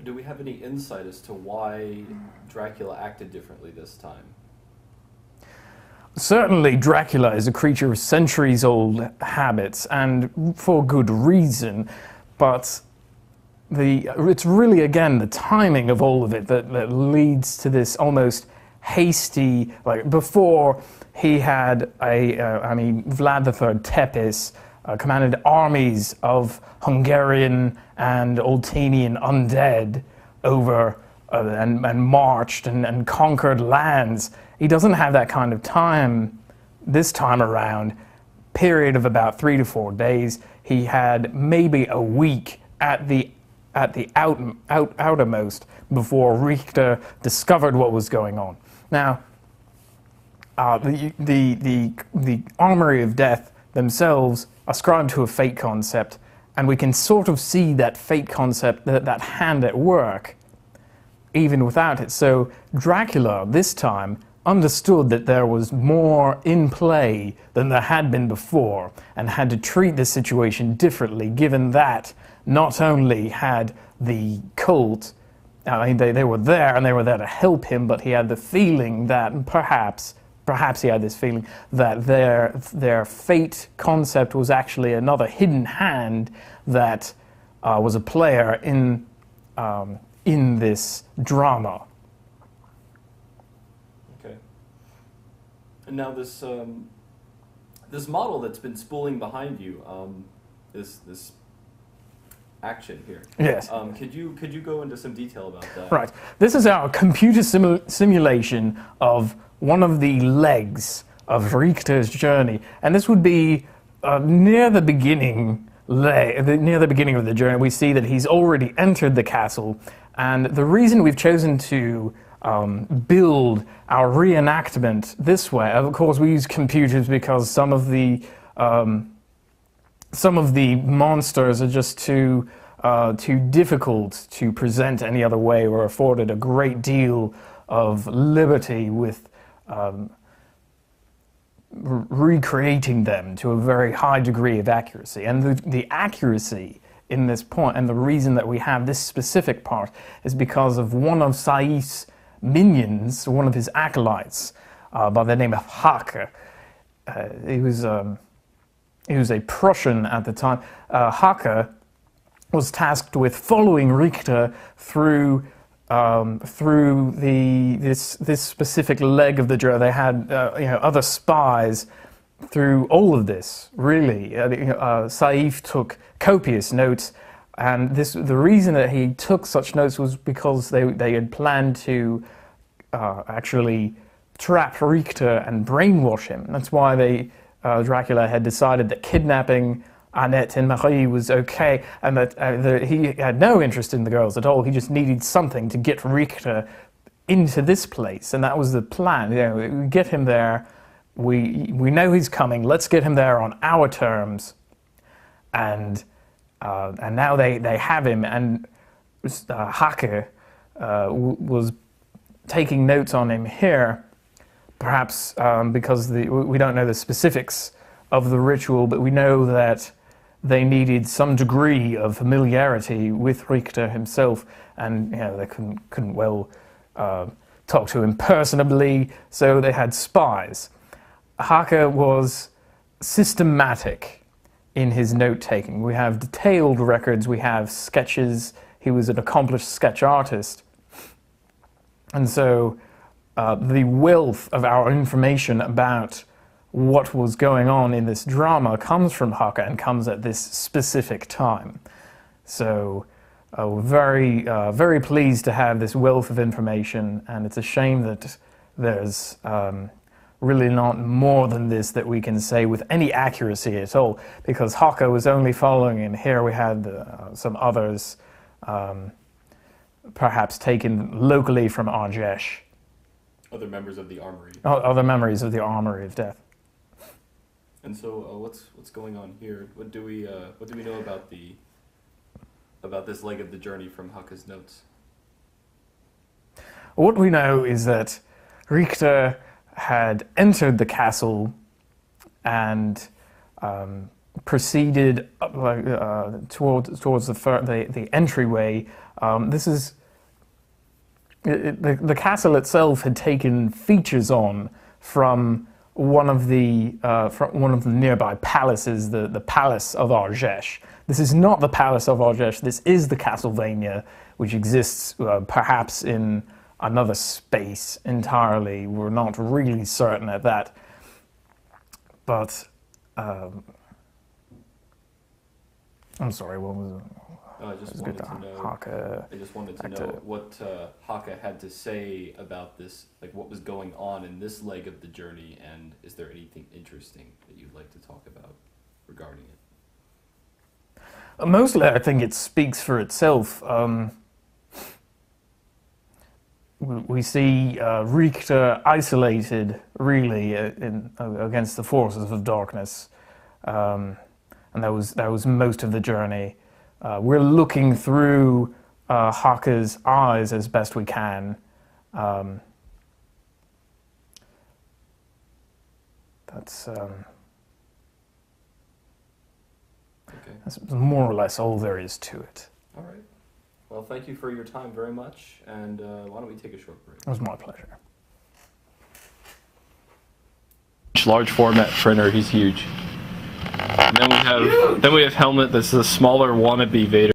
do we have any insight as to why Dracula acted differently this time? Certainly, Dracula is a creature of centuries-old habits, and for good reason, but it's really, again, the timing of all of it that leads to this almost hasty, like, before he had Vlad III Tepes commanded armies of Hungarian and Oltenian undead over and marched and conquered lands. He doesn't have that kind of time this time around. Period of about 3 to 4 days. He had maybe a week at the outermost before Richter discovered what was going on. Now, the Armory of Death themselves ascribe to a fate concept, and we can sort of see that fate concept, that hand at work, even without it. So Dracula, this time, understood that there was more in play than there had been before, and had to treat the situation differently, given that not only had the cult, they were there, and they were there to help him, but he had the feeling that perhaps he had this feeling that their fate concept was actually another hidden hand that was a player in this drama. Okay. And now this this model that's been spooling behind you, this action here. Yes. Could you go into some detail about that? Right. This is our computer simulation of one of the legs of Richter's journey, and this would be near the beginning of the journey. We see that he's already entered the castle, and the reason we've chosen to build our reenactment this way, of course, we use computers because some of the monsters are just too difficult to present any other way. We're afforded a great deal of liberty with recreating them to a very high degree of accuracy. And the accuracy in this point, and the reason that we have this specific part, is because of one of Saif's minions, one of his acolytes, by the name of Hake. He was a Prussian at the time. Hake was tasked with following Richter through this specific leg of the journey. They had other spies through all of this. Really, Saif took copious notes, and the reason that he took such notes was because they had planned to actually trap Richter and brainwash him. That's why Dracula had decided that kidnapping Annette and Marie was okay, and that he had no interest in the girls at all. He just needed something to get Richter into this place, and that was the plan. We get him there. We know he's coming. Let's get him there on our terms. And now they have him, and Hake was taking notes on him here, perhaps because we don't know the specifics of the ritual, but we know that they needed some degree of familiarity with Richter himself, and they couldn't well talk to him personally, so they had spies. Hake was systematic in his note-taking. We have detailed records, we have sketches. He was an accomplished sketch artist. And so the wealth of our information about what was going on in this drama comes from Hake and comes at this specific time. So we're very pleased to have this wealth of information, and it's a shame that there's really not more than this that we can say with any accuracy at all, because Hake was only following him. Here we had some others perhaps taken locally from Arjesh. Other members of the armory. Other members of the Armory of Death. And so, what's going on here? What do we know about this leg of the journey from Hake's notes? What we know is that Richter had entered the castle and proceeded towards the entryway. This is the castle itself had taken features on from one of the nearby palaces, the Palace of Argesh. This is not the Palace of Argesh. This is the Castlevania, which exists perhaps in another space entirely. We're not really certain at that, but I'm sorry. What was it? I just wanted to know. I just wanted to know what Haka had to say about this, like what was going on in this leg of the journey, and is there anything interesting that you'd like to talk about regarding it? Mostly, I think it speaks for itself. We see Richter isolated, really, against the forces of darkness, and that was most of the journey. We're looking through Haka's eyes as best we can. That's more or less all there is to it. All right. Well, thank you for your time very much, and why don't we take a short break? It was my pleasure. Large format printer, he's huge. And then we have Helmet, that's a smaller wannabe Vader.